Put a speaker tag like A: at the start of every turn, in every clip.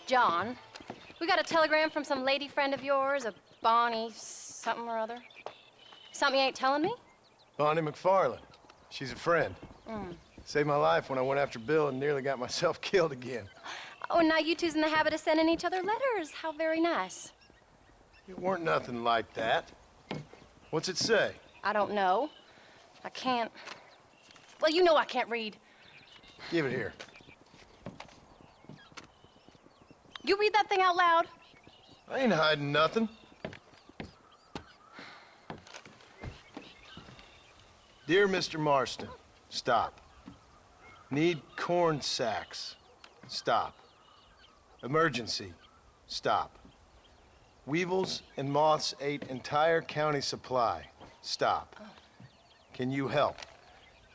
A: John. We got a telegram from some lady friend of yours, a Bonnie something or other. Something you ain't telling me?
B: Bonnie McFarland. She's a friend. Saved my life when I went after Bill and nearly got myself killed again.
A: Oh, and now you two's in the habit of sending each other letters. How very nice.
B: It weren't nothing like that. What's it say?
A: I don't know. I can't... Well, you know I can't read.
B: Give it here.
A: You read that thing out loud?
B: I ain't hiding nothing. Dear Mr. Marston, stop. Need corn sacks. Stop. Emergency. Stop. Weevils and moths ate entire county supply. Stop. Can you help?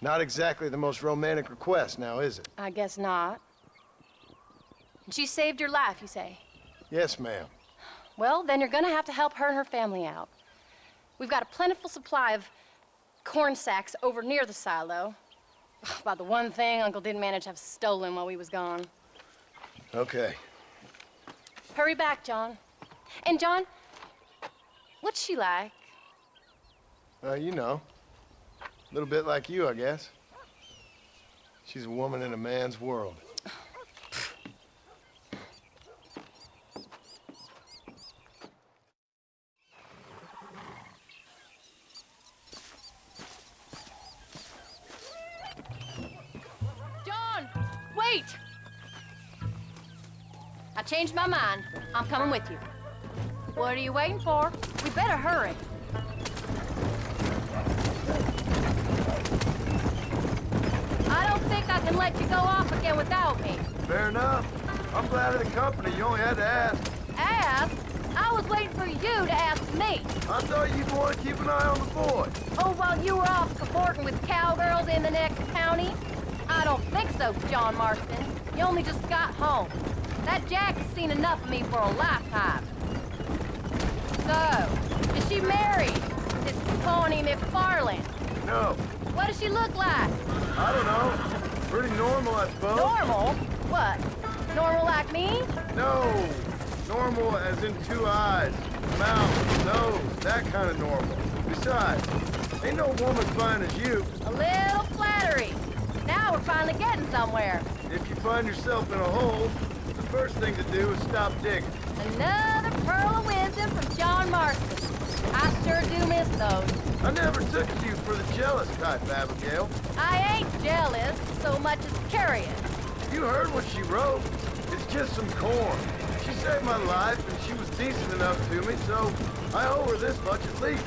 B: Not exactly the most romantic request now, is it?
A: I guess not. And she saved your life, you say?
B: Yes, ma'am.
A: Well, then you're gonna have to help her and her family out. We've got a plentiful supply of corn sacks over near the silo. About the one thing Uncle didn't manage to have stolen while we was gone.
B: Okay.
A: Hurry back, John. And John, what's she like?
B: You know, a little bit like you, I guess. She's a woman in a man's world.
A: John, wait! I changed my mind. I'm coming with you. What are you waiting for? We better hurry. I don't think I can let you go off again without me.
B: Fair enough. I'm glad of the company. You only had to ask.
A: Ask? I was waiting for you to ask me.
B: I thought you'd want to keep an eye on the boy.
A: Oh, while you were off cavorting with cowgirls in the next county? I don't think so, John Marston. You only just got home. That Jack has seen enough of me for a lifetime. So, is she married? This Bonnie McFarland?
B: No.
A: What does she look like?
B: I don't know. Pretty normal, I suppose.
A: Normal? What? Normal like me?
B: No. Normal as in 2 eyes, mouth, nose, that kind of normal. Besides, ain't no woman fine as you.
A: A little flattery. Now we're finally getting somewhere.
B: If you find yourself in a hole, the first thing to do is stop digging.
A: Another pearl of wisdom from John Marston. I sure do miss those.
B: I never took you for the jealous type, Abigail.
A: I ain't jealous so much as curious.
B: You heard what she wrote. It's just some corn. She saved my life, and she was decent enough to me, so I owe her this much at least.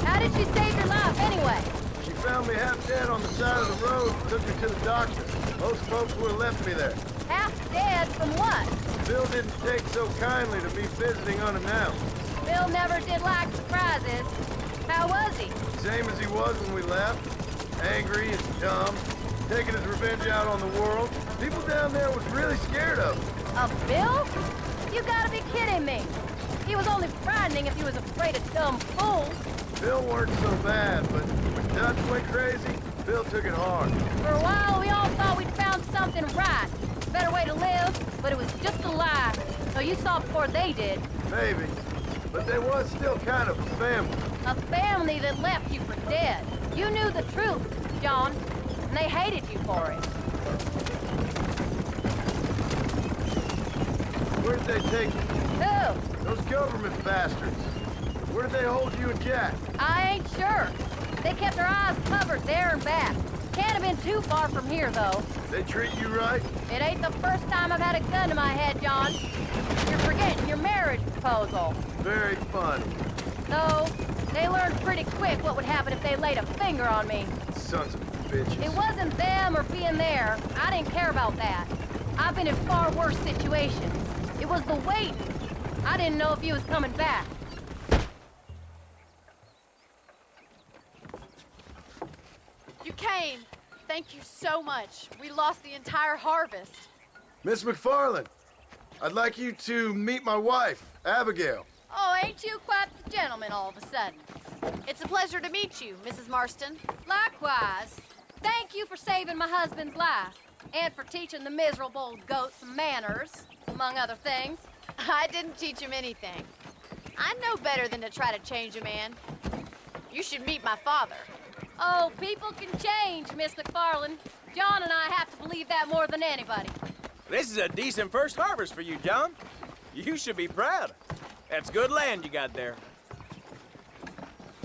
A: How did she save your life anyway?
B: She found me half dead on the side of the road and took me to the doctor. Most folks would have left me there.
A: Half dead from what?
B: Bill didn't take so kindly to me visiting unannounced.
A: Bill never did like surprises. How was he?
B: Same as he was when we left. Angry and dumb. Taking his revenge out on the world. People down there was really scared of him.
A: Of Bill? You gotta be kidding me. He was only frightening if he was afraid of dumb fools.
B: Bill weren't so bad, but when Dutch went crazy, Bill took it hard.
A: For a while, we all thought we'd found something right. Better way to live, but it was just a lie. So you saw before they did.
B: Maybe. But they was still kind of a family.
A: A family that left you for dead. You knew the truth, John, and they hated you for it.
B: Where'd they take you?
A: Who?
B: Those government bastards. Where did they hold you and Jack?
A: I ain't sure. They kept their eyes covered there and back. Can't have been too far from here, though.
B: They treat you right?
A: It ain't the first time I've had a gun to my head, John. You're forgetting your marriage proposal.
B: Very funny.
A: No, they learned pretty quick what would happen if they laid a finger on me.
B: Sons of bitches.
A: It wasn't them or being there. I didn't care about that. I've been in far worse situations. It was the waiting. I didn't know if you was coming back.
C: You came. Thank you so much. We lost the entire harvest.
B: Miss McFarland, I'd like you to meet my wife, Abigail.
A: Oh, ain't you quite the gentleman all of a sudden?
C: It's a pleasure to meet you, Mrs. Marston.
A: Likewise. Thank you for saving my husband's life and for teaching the miserable old goat some manners, among other things.
C: I didn't teach him anything. I know better than to try to change a man. You should meet my father.
A: Oh, people can change, Miss McFarland. John and I have to believe that more than anybody.
D: This is a decent first harvest for you, John. You should be proud. That's good land you got there.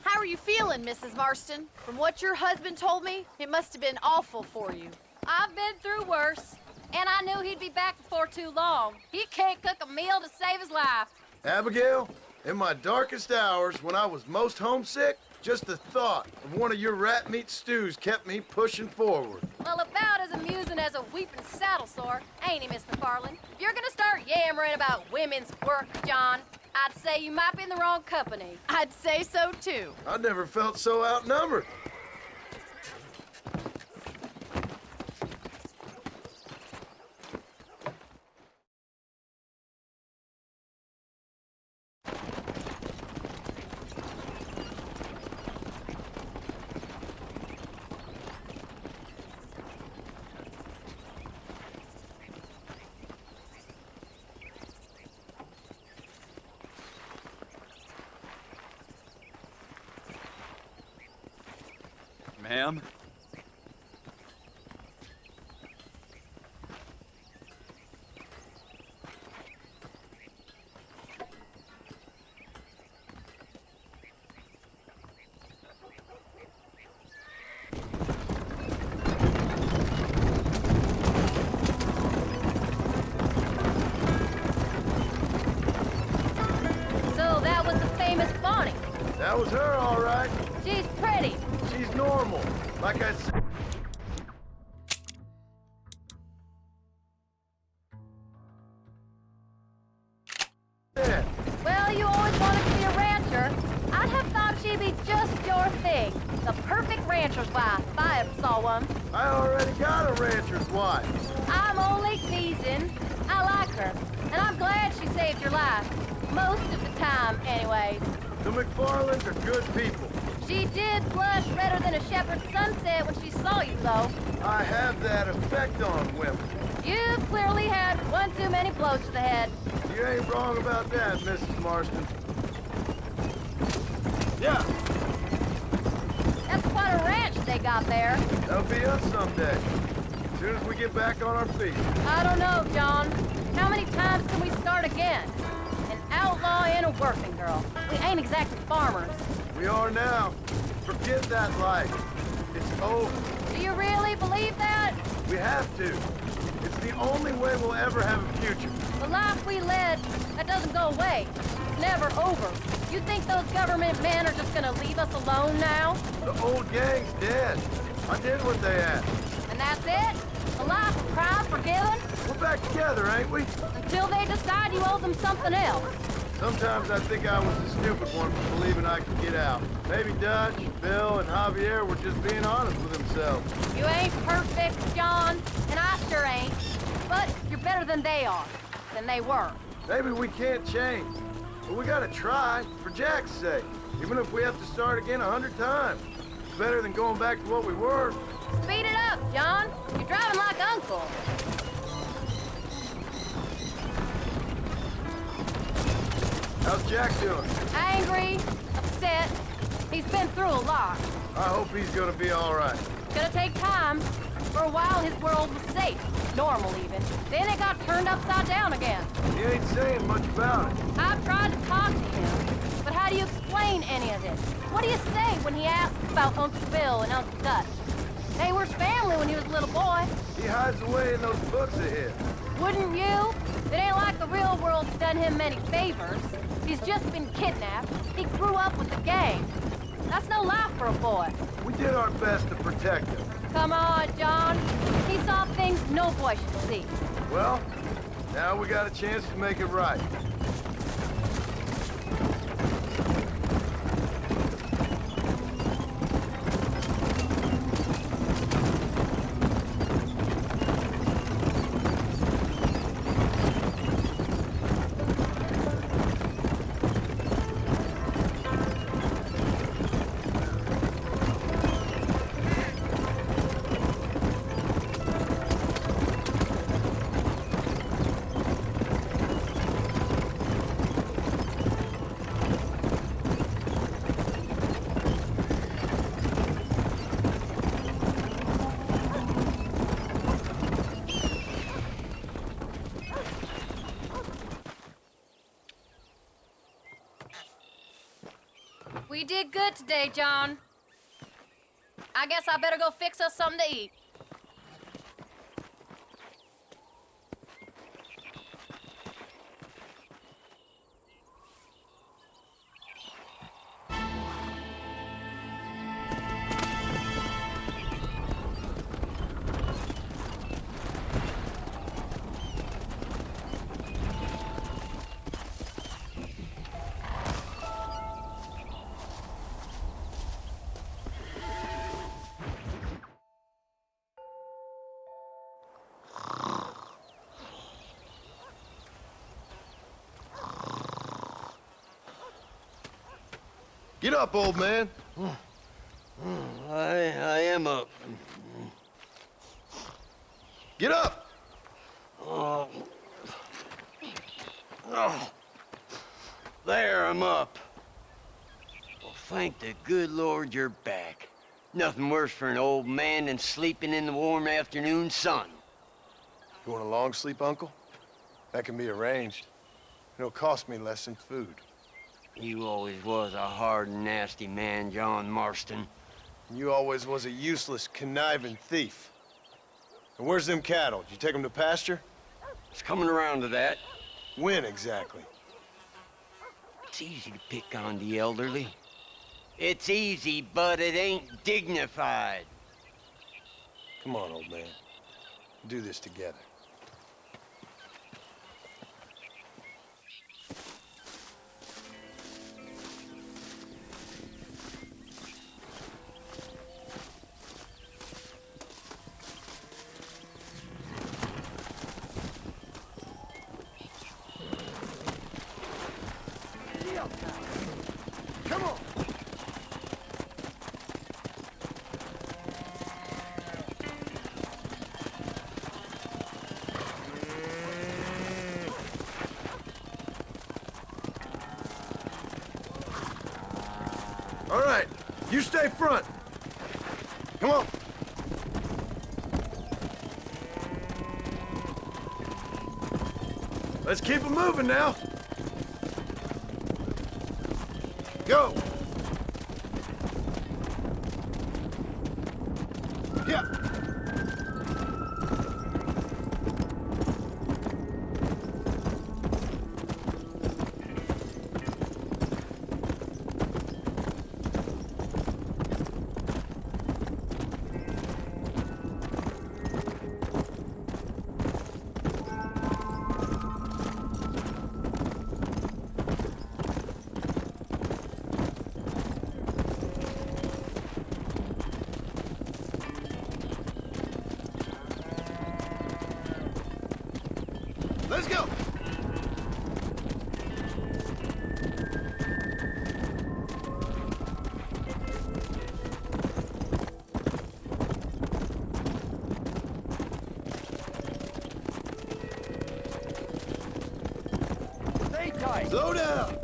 C: How are you feeling, Mrs. Marston? From what your husband told me, it must have been awful for you.
A: I've been through worse, and I knew he'd be back before too long. He can't cook a meal to save his life.
B: Abigail, in my darkest hours, when I was most homesick, just the thought of one of your rat meat stews kept me pushing forward.
A: Well, about as amusing as a weeping saddle sore, ain't he, Miss McFarland? If you're gonna start yammering about women's work, John, I'd say you might be in the wrong company.
C: I'd say so, too.
B: I never felt so outnumbered.
D: Ma'am?
A: So that was the famous Bonnie.
B: That was her, all right.
A: She's pretty.
B: She's normal. Like I said. Yeah.
A: Well, you always wanted to be a rancher. I'd have thought she'd be just your thing. The perfect rancher's wife, if I ever saw one.
B: I already got a rancher's wife.
A: I'm only teasing. I like her, and I'm glad she saved your life. Most of the time, anyways.
B: The McFarlands are good people.
A: She did blush redder than a shepherd's sunset when she saw you, though.
B: I have that effect on women.
A: You've clearly had one too many blows to the head.
B: You ain't wrong about that, Mrs. Marston.
D: Yeah.
A: That's quite a ranch they got there.
B: That'll be us someday. As soon as we get back on our feet.
A: I don't know, John. How many times can we start again? An outlaw and a working girl. We ain't exactly farmers.
B: We are now. Forget that life. It's over.
A: Do you really believe that?
B: We have to. It's the only way we'll ever have a future.
A: The life we led, that doesn't go away. It's never over. You think those government men are just gonna leave us alone now?
B: The old gang's dead. I did what they asked.
A: And that's it? A life of crime forgiven?
B: We're back together, ain't we?
A: Until they decide you owe them something else.
B: Sometimes I think I was the stupid one for believing I could get out. Maybe Dutch, Bill, and Javier were just being honest with themselves.
A: You ain't perfect, John, and I sure ain't. But you're better than they are, than they were.
B: Maybe we can't change, but we gotta try, for Jack's sake. Even if we have to start again 100 times. It's better than going back to what we were.
A: Speed it up, John. You're driving like Uncle.
B: How's Jack doing?
A: Angry, upset. He's been through a lot.
B: I hope he's gonna be all right.
A: It's gonna take time. For a while, his world was safe. Normal, even. Then it got turned upside down again.
B: He ain't saying much about it.
A: I've tried to talk to him. But how do you explain any of this? What do you say when he asks about Uncle Bill and Uncle Dutch? They were his family when he was a little boy.
B: He hides away in those books of his.
A: Wouldn't you? It ain't like the real world's done him many favors. He's just been kidnapped. He grew up with the gang. That's no life for a boy.
B: We did our best to protect him.
A: Come on, John. He saw things no boy should see.
B: Well, now we got a chance to make it right.
A: We did good today, John. I guess I better go fix us something to eat.
B: Get up, old man.
E: I am up.
B: Get up!
E: Oh. There, I'm up. Well, thank the good Lord you're back. Nothing worse for an old man than sleeping in the warm afternoon sun.
B: You want a long sleep, Uncle? That can be arranged. It'll cost me less than food.
E: You always was a hard and nasty man, John Marston.
B: You always was a useless, conniving thief. And where's them cattle? Did you take them to pasture?
E: It's coming around to that.
B: When exactly?
E: It's easy to pick on the elderly. It's easy, but it ain't dignified.
B: Come on, old man. Do this together. Come on! All right, you stay front. Come on. Let's keep it moving now. Go. Yeah. Let's go!
E: Stay tight.
B: Slow down!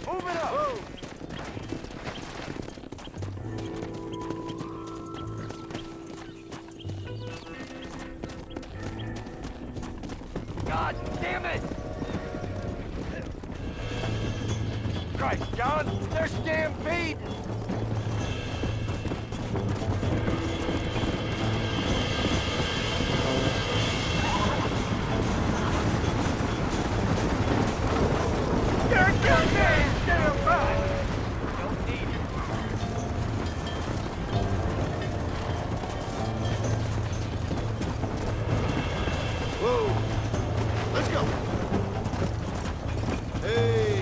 E: Move it up.
B: Whoa.
E: God damn it! Christ, John, they're stampede! You're goddamn stand by! Don't need it.
B: Whoa! Let's go! Hey!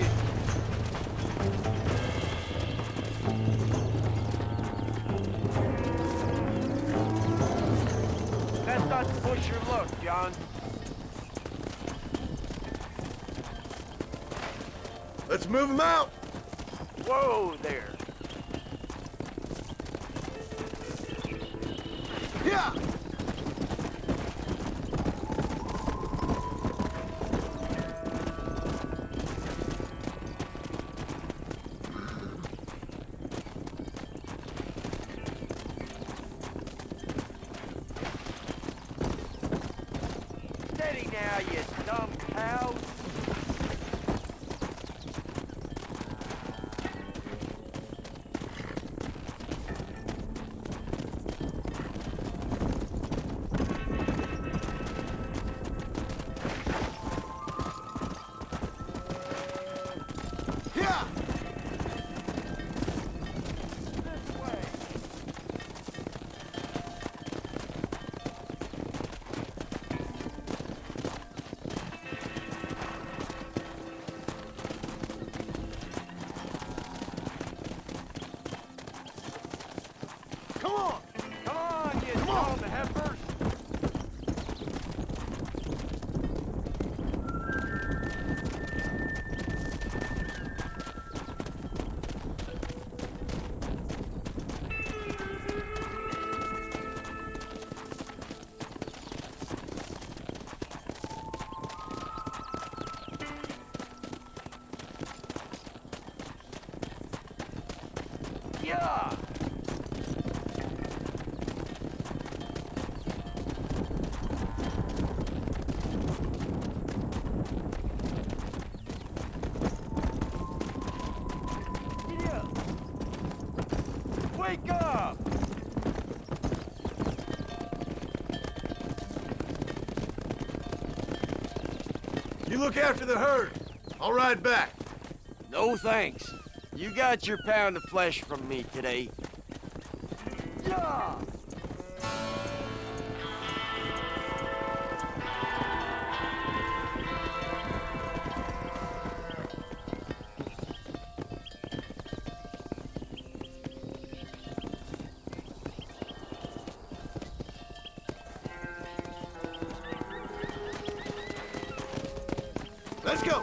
E: That's not to push your luck, John.
B: Let's move them out!
E: Whoa there.
B: Yeah!
E: Steady now, you dumb cows.
B: Yeah!
E: This way.
B: Come on!
E: Come on, you dumb heifers. Yeah! Giddy up! Wake up!
B: You look after the herd. I'll ride back.
E: No thanks. You got your pound of flesh from me today. Yeah!
B: Let's go!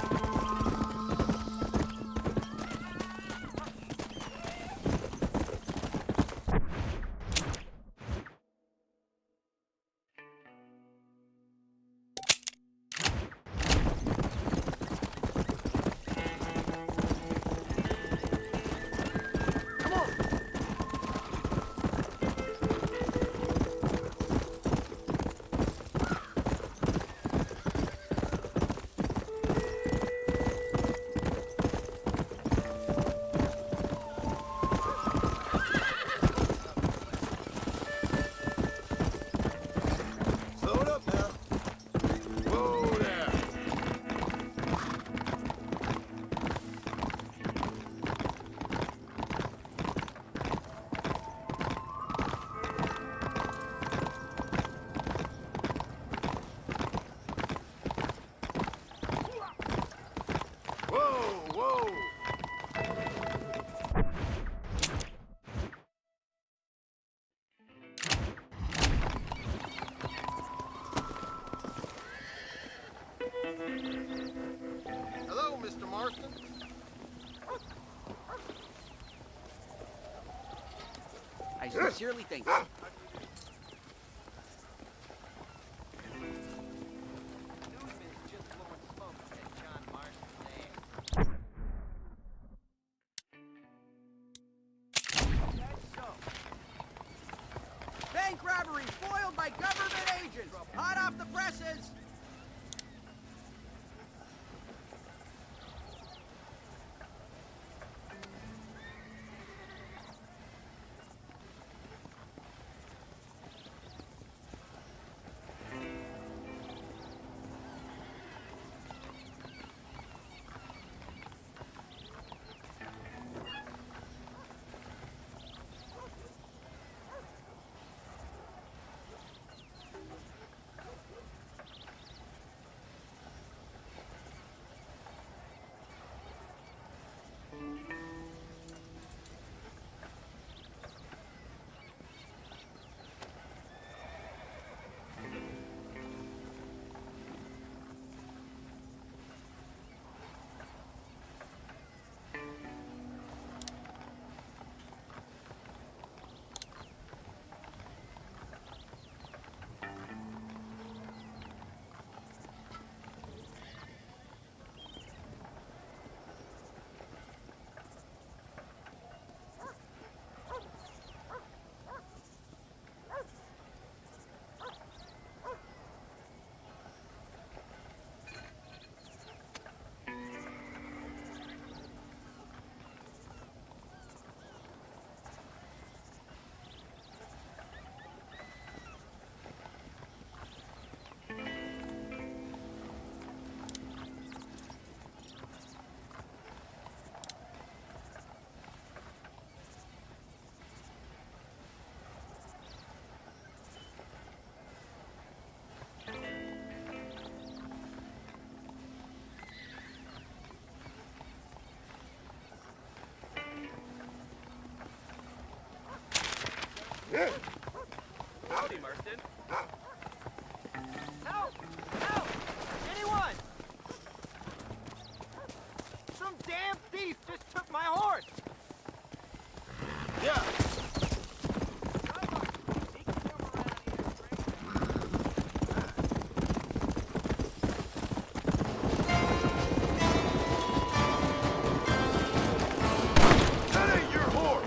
B: Come on! Slow it up now. Whoa there. Whoa, whoa. Hello, Mr. Marston.
F: I sincerely think. Bank robbery foiled by government agents. Hot off the presses.
D: Howdy, Marston. Help! Help! Anyone! Some damn thief just took my horse!
B: Yeah. That ain't your horse!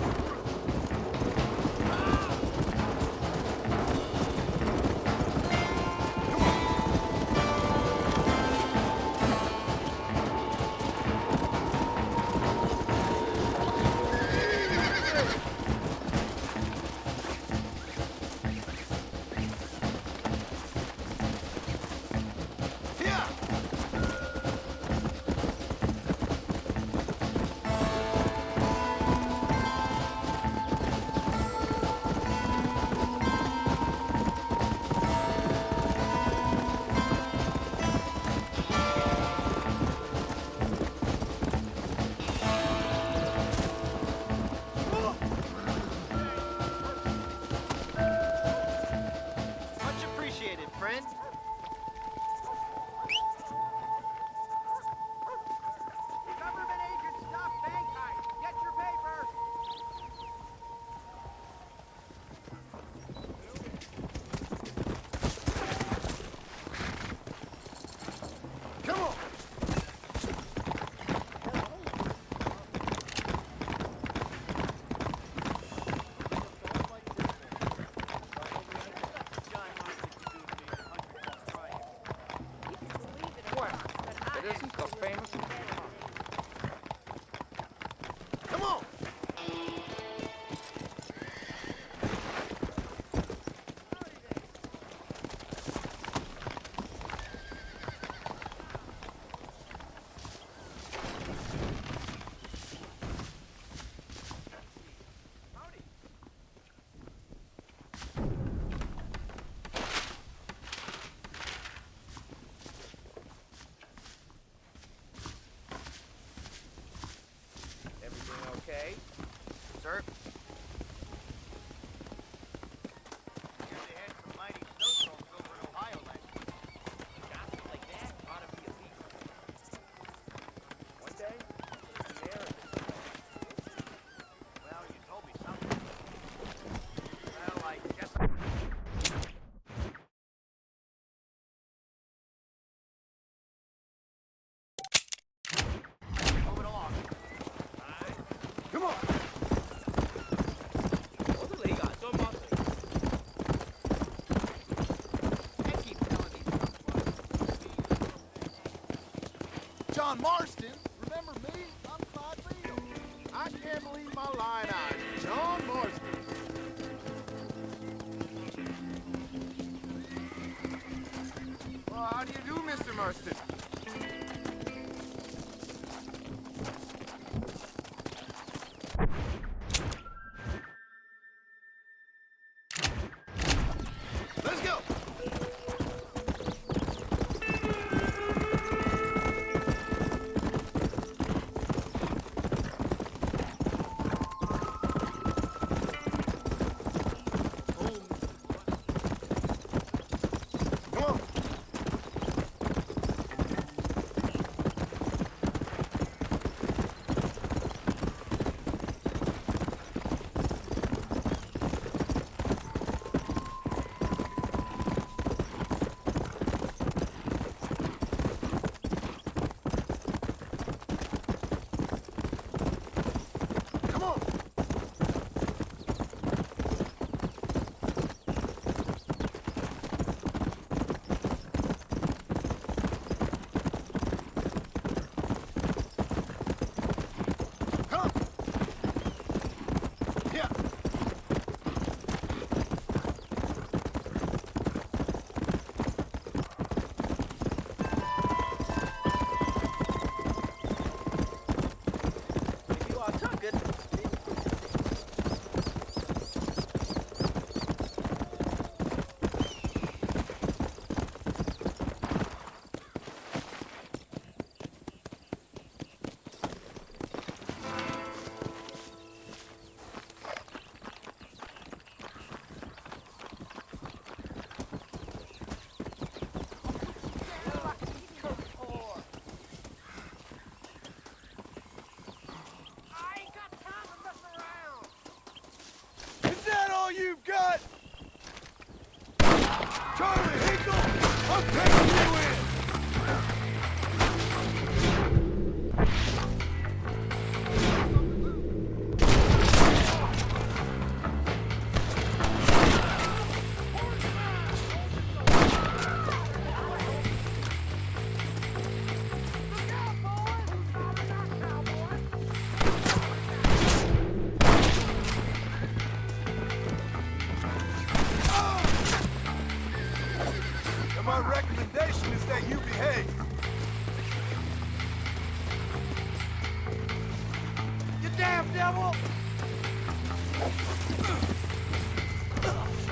B: devil!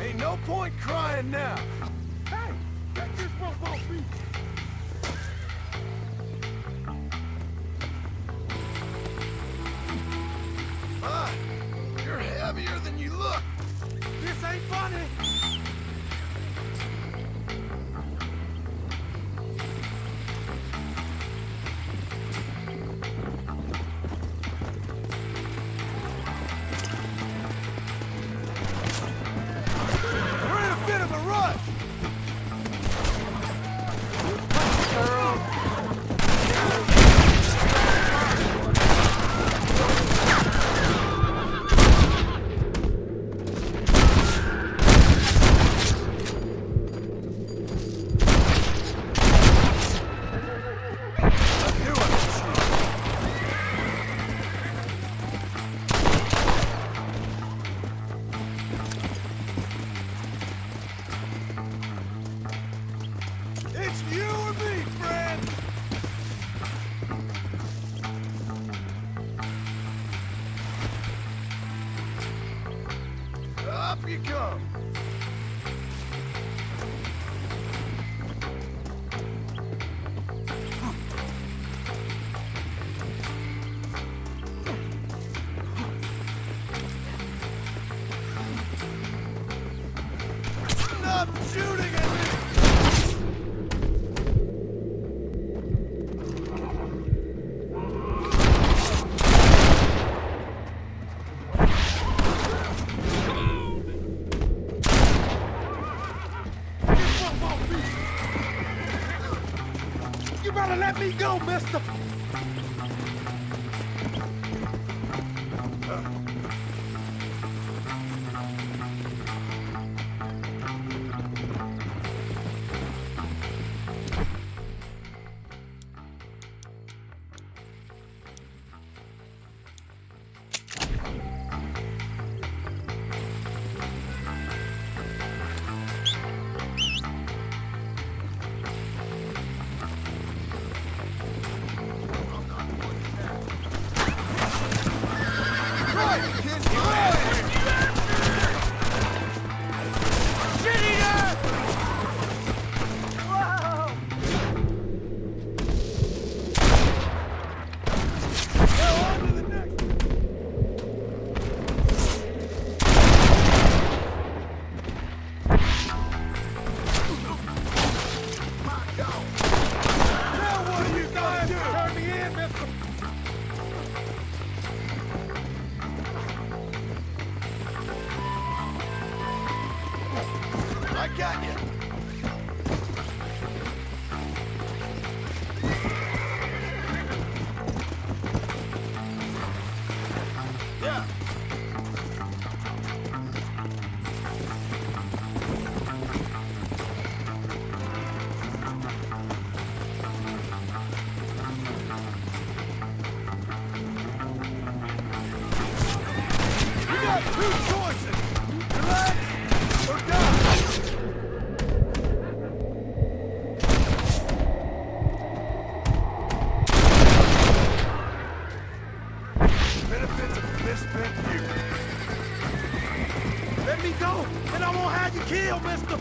B: Ain't no point crying now. Hey, get this football feet. Ah, you're heavier than you look. This ain't funny. We're in a bit of a rush. It's you or me, friend! Up you come! Stop shooting at me! You better let me go, mister! Right, kids, right! Now on to the next! Now what are you gonna do? Turn me in, mister! I got you. Yeah. You got two choices. Relax or die. Benefits of misspent youth. Let me go, and I won't have you killed, mister.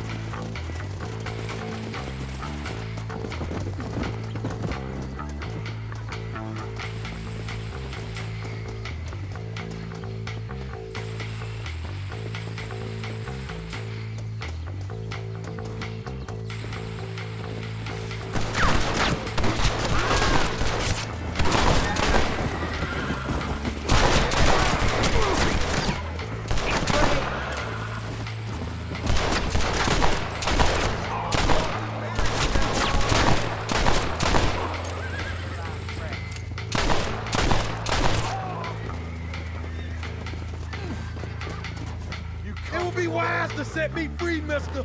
B: It would be wise to set me free, mister.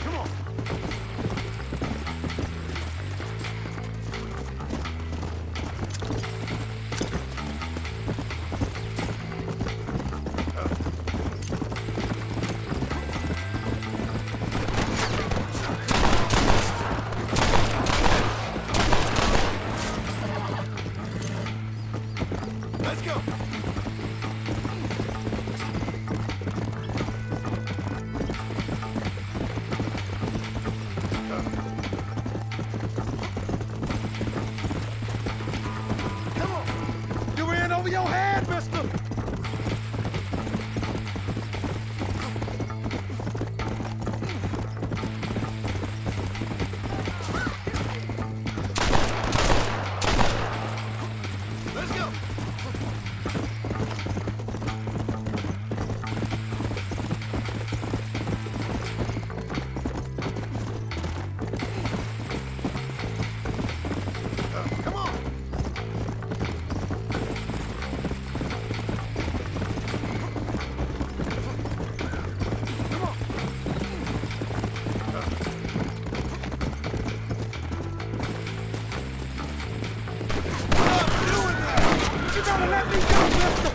B: Come on. mister! Let's go! Come on! Come on! Stop doing that! You gotta let me go, mister!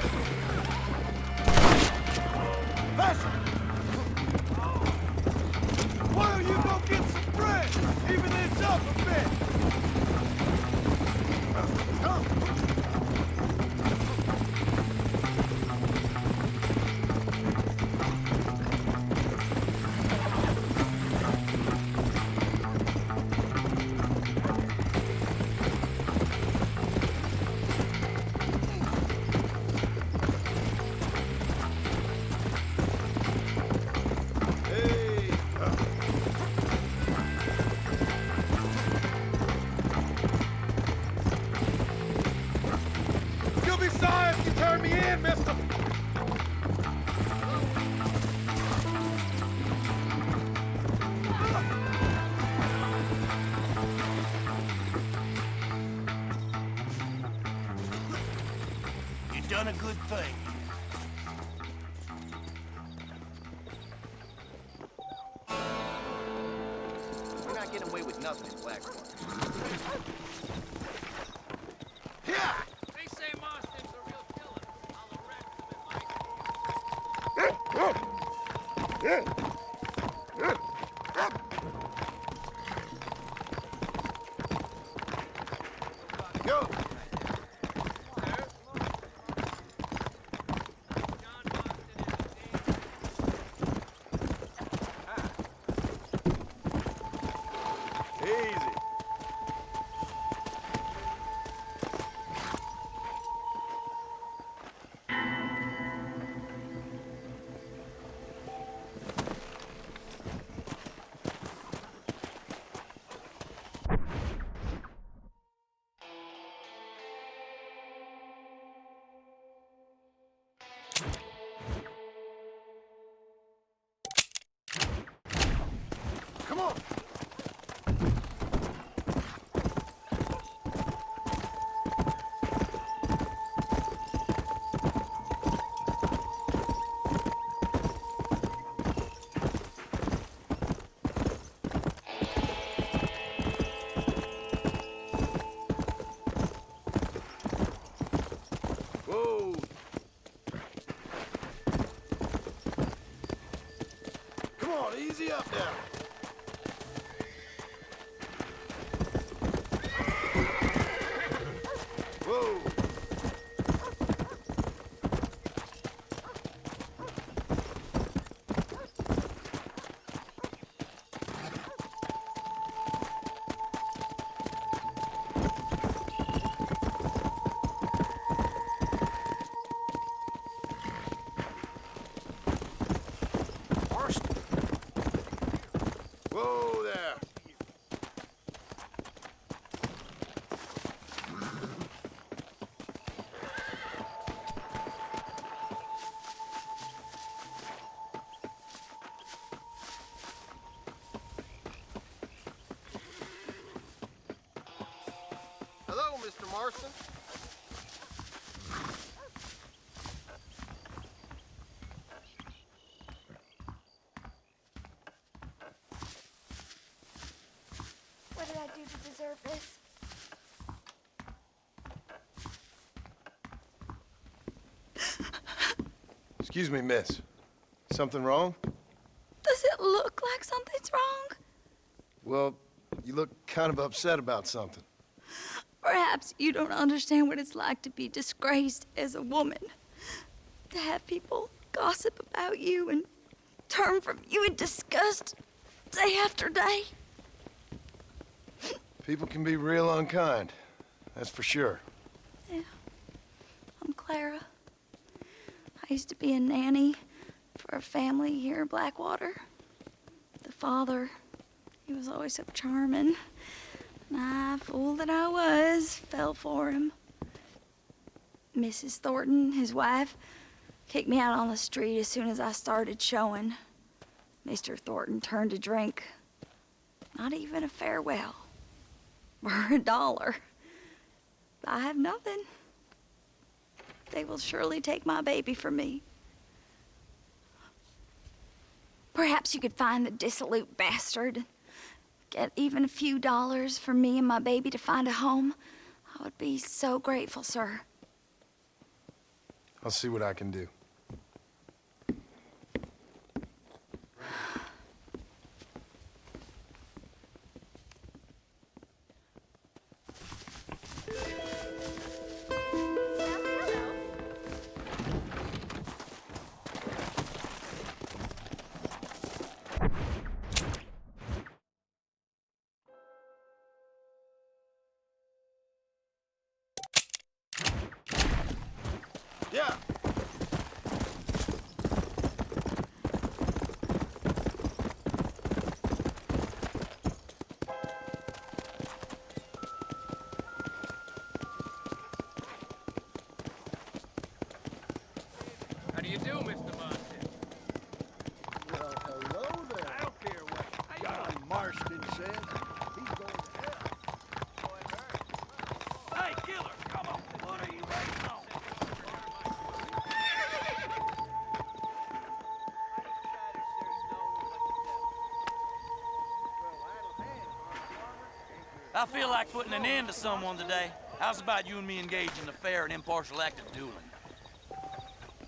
B: Faster! Why don't you go get some bread? Even this up a bit! Come! Hey! You'll be sorry if you turn me in, mister! You done a good thing.
F: We're not getting away with nothing in Blackwater.
B: Yeah!
G: They say Marston's a real killer. I'll arrest him and
B: Go! Easy. Come on! Whoa! Come on, easy up now. Whoa! Marston. Whoa there. Hello, Mr. Marston.
H: What did I do to deserve this?
B: Excuse me, miss. Something wrong?
H: Does it look like something's wrong?
B: Well, you look kind of upset about something.
H: Perhaps you don't understand what it's like to be disgraced as a woman. To have people gossip about you and turn from you in disgust day after day.
B: People can be real unkind. That's for sure.
H: Yeah. I'm Clara. I used to be a nanny for a family here in Blackwater. The father, he was always so charming. And I, fool that I was, fell for him. Mrs. Thornton, his wife, kicked me out on the street as soon as I started showing. Mr. Thornton turned to drink. Not even a farewell. Or $1. I have nothing. They will surely take my baby from me. Perhaps you could find the dissolute bastard. Get even a few dollars for me and my baby to find a home. I would be so grateful, sir.
B: I'll see what I can do. Yeah.
G: How do you do, Mr. Marston?
B: Well, hello there.
G: I don't care what.
B: John Marston says he's going to hell.
G: Hey, killer, come on. What are you waiting on?
I: I feel like putting an end to someone today. How's about you and me engage in a fair and impartial act of dueling?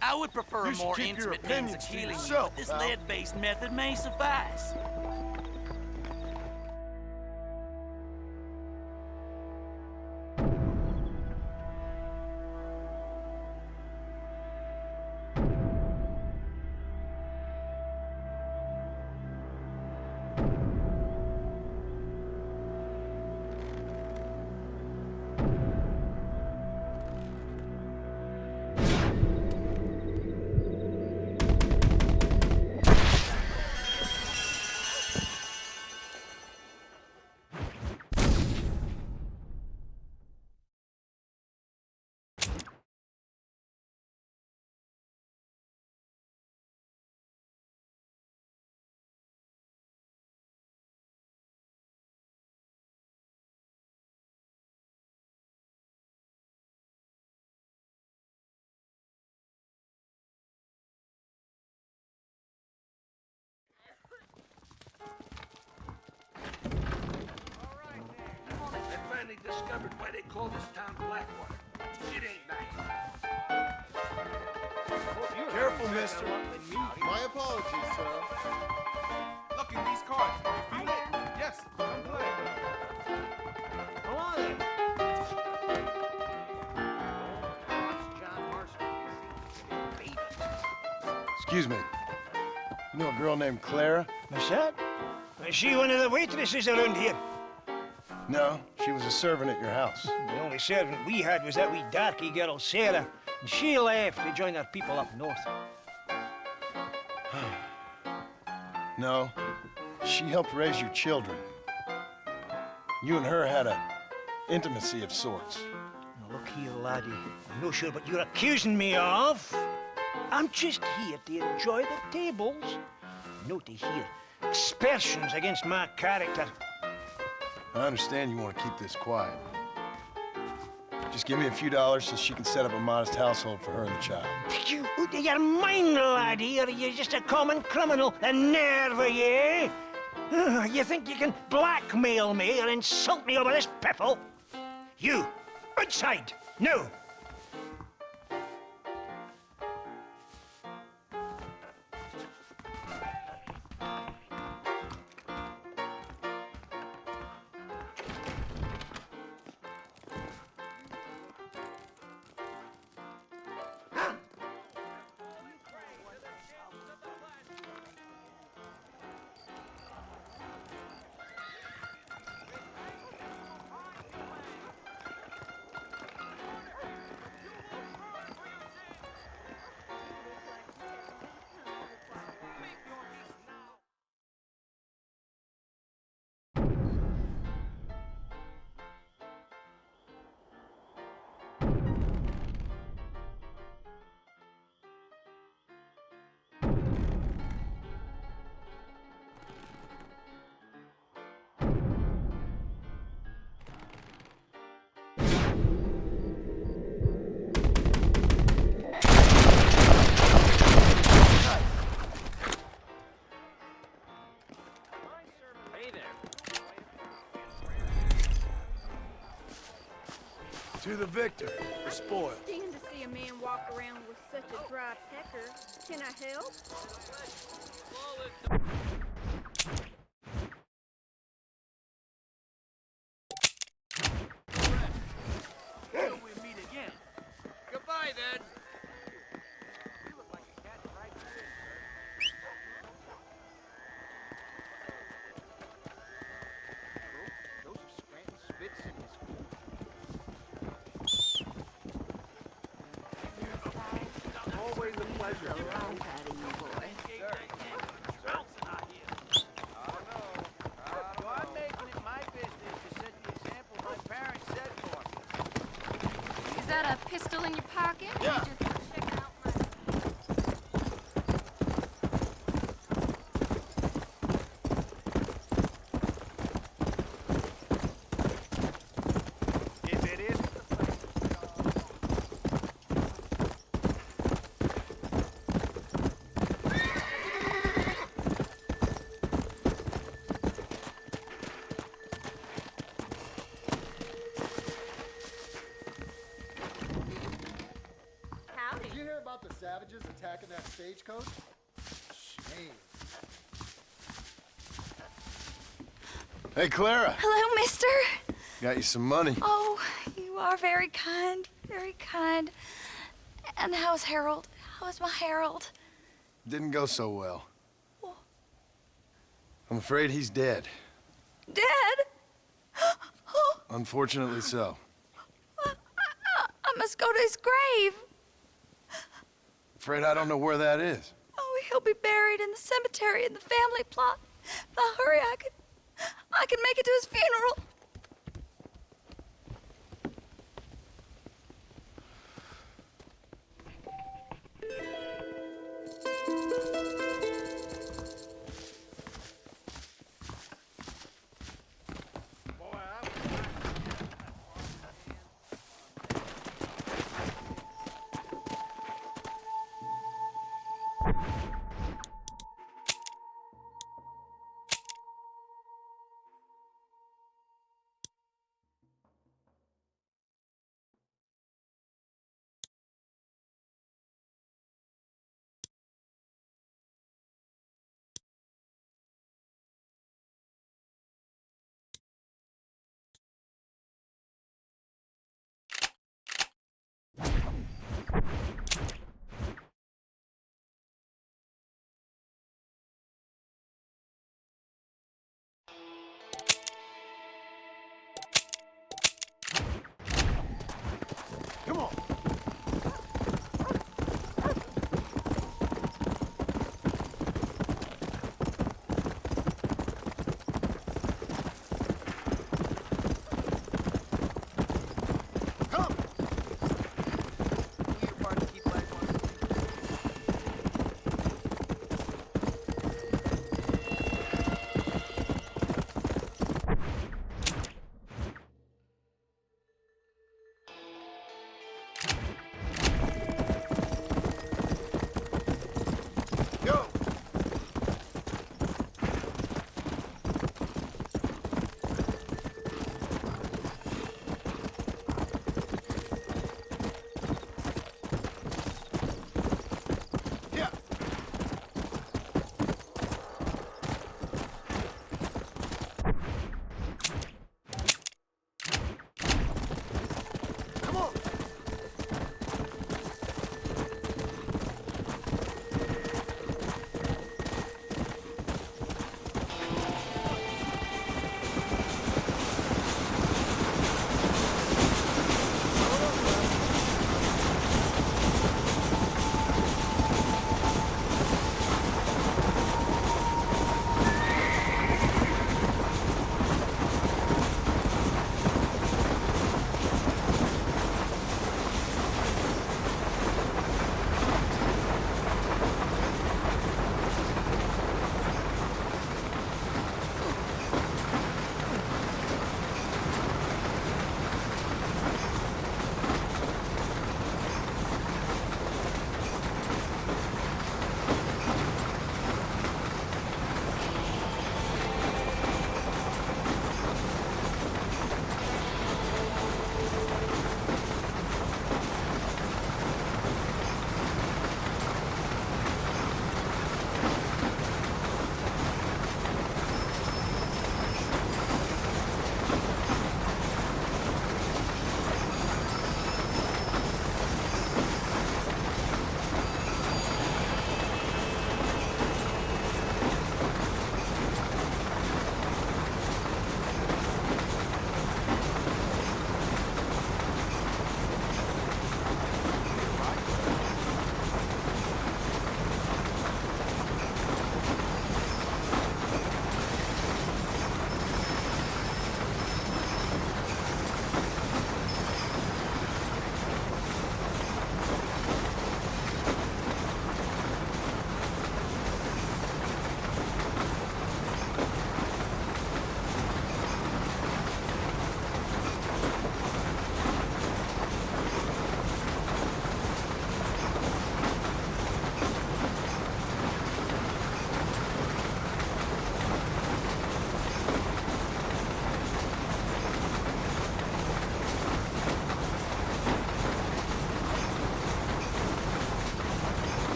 I: I would prefer
B: You
I: a
B: should
I: more
B: keep your
I: intimate means of
B: opinions to
I: killing you,
B: yourself,
I: but this
B: pal.
I: lead-based method may suffice.
G: They finally discovered why they call this town Blackwater. It ain't nice.
B: Careful, mister. My apologies, sir.
J: Look in these cards. You feel it? Yes, come play. Come on in.
B: Excuse me. You know a girl named Clara?
K: What's that? Is she one of the waitresses around here?
B: No, she was a servant at your house.
K: The only servant we had was that wee darky girl, Sarah. And she left to join her people up north.
B: No, she helped raise your children. You and her had a intimacy of sorts.
K: Now look here, laddie. I'm not sure what you're accusing me of. I'm just here to enjoy the tables, not to hear aspersions against my character.
B: I understand you want to keep this quiet. Just give me a few dollars so she can set up a modest household for her and the child.
K: You out of your mind, laddie, or are you just a common criminal? The nerve of you! You think you can blackmail me or insult me over this piffle? You, outside, no!
B: To the victor, the spoil.
L: Stand to see a man walk around with such a dry pecker. Can I help?
I: Till we meet again.
E: Goodbye, then.
J: Always a pleasure.
F: So I'm making it my business to set the example my parents set for me.
L: Is that a pistol in your pocket?
B: Yeah.
L: Just check out my...
F: If it is,
L: Howdy.
M: Did you hear about the savages attacking that stagecoach? Shame.
B: Hey, Clara.
H: Hello, mister.
B: Got you some money.
H: Oh, you are very kind, very kind. And how's Harold? How's my Harold?
B: Didn't go so well.
H: Oh.
B: I'm afraid he's dead.
H: Dead? Oh,
B: Unfortunately so.
H: I must go to his grave.
B: Afraid I don't know where that is.
H: Oh, he'll be buried in the cemetery in the family plot. If I hurry, I can make it to his funeral.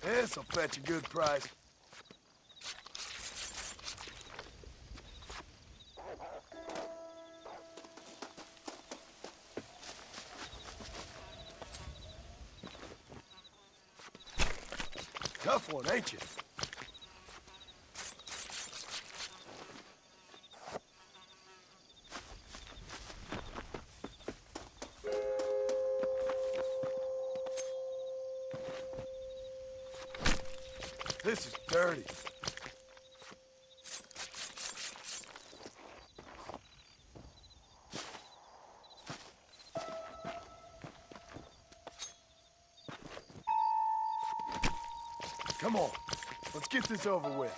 B: This'll fetch a good price. Tough one, ain't you? This is dirty. Come on, let's get this over with.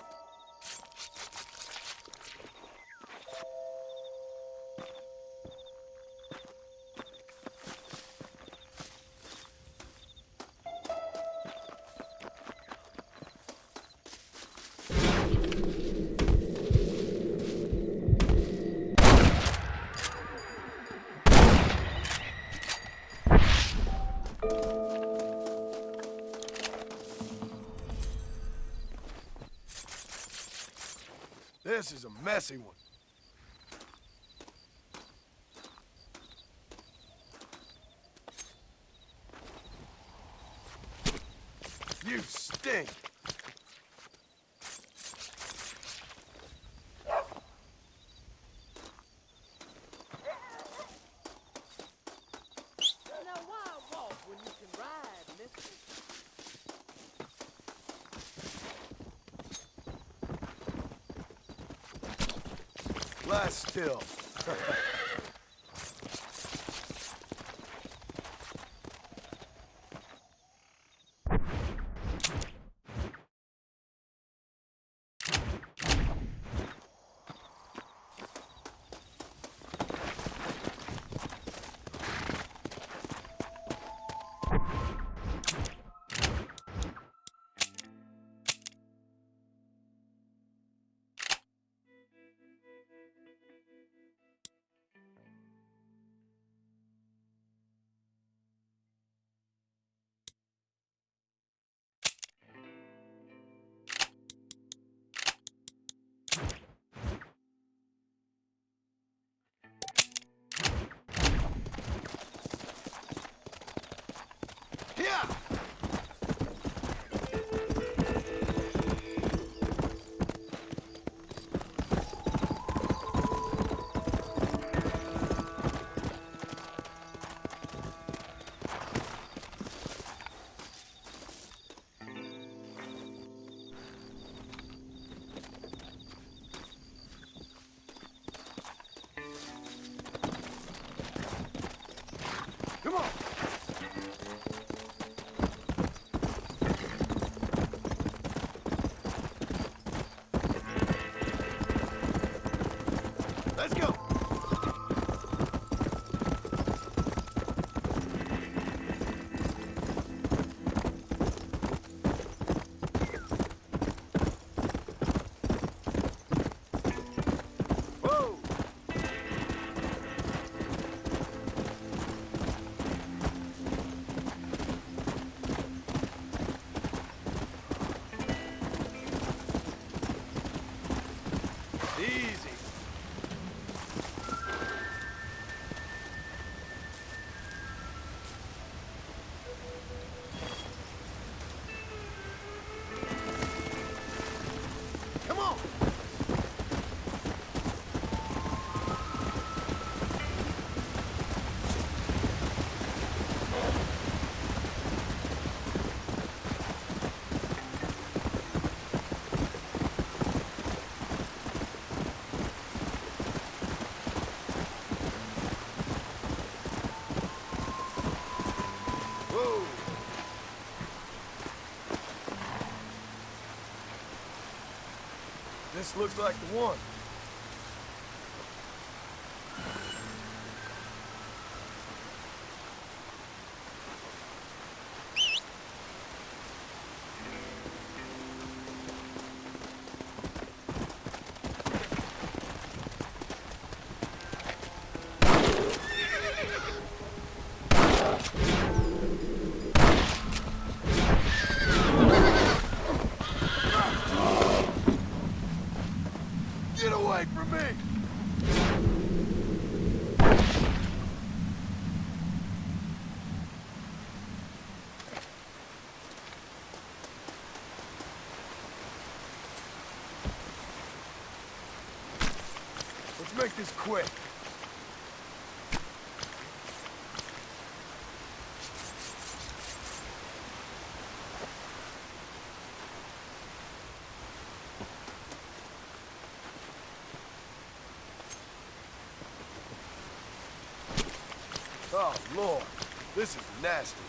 B: This is a messy one. You stink.
F: Now why walk when you can ride, mister?
B: Lie still. Yeah! Come on! Let's go! Whoa! Easy. Come on. Whoa. This looks like the one.
J: away from me! Let's make this quick. Oh, Lord. This is nasty.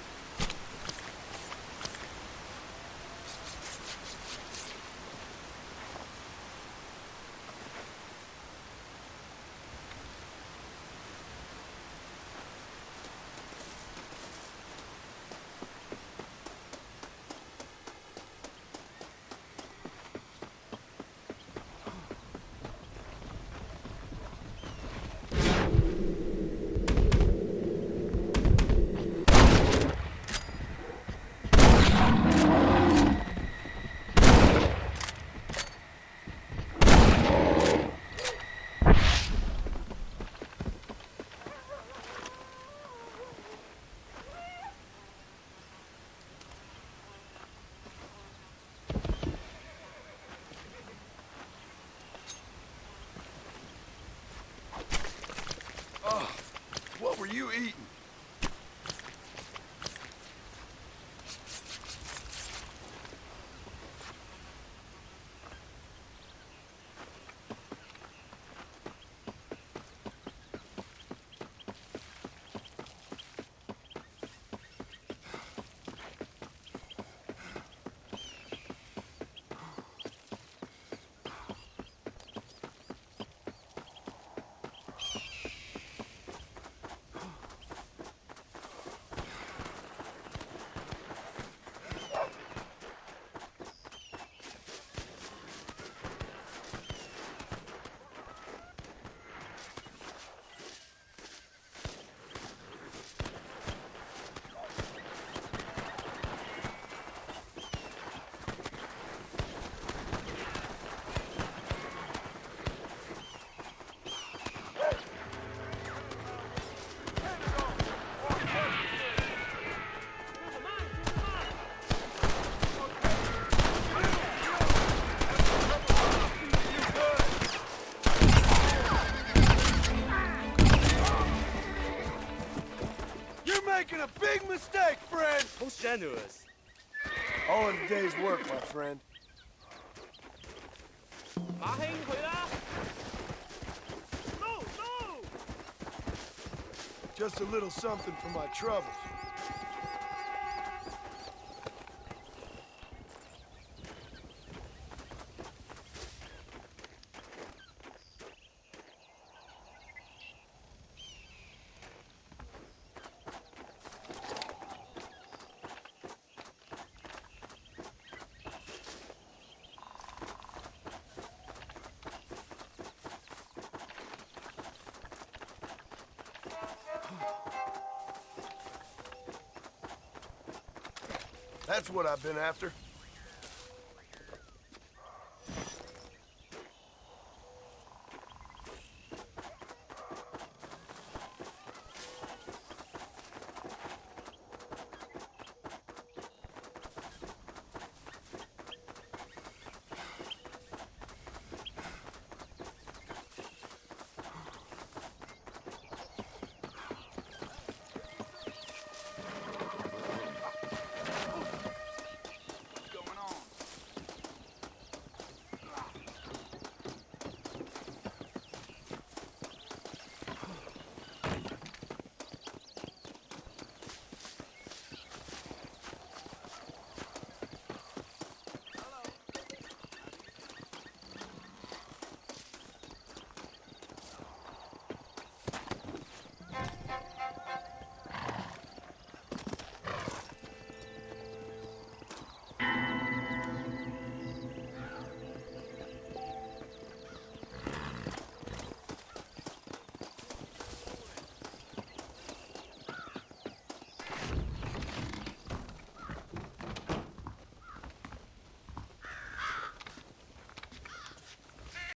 J: What were you eating? Making a big mistake, friend!
D: Most generous.
J: All in a day's work, my friend. Just a little something for my troubles. That's what I've been after.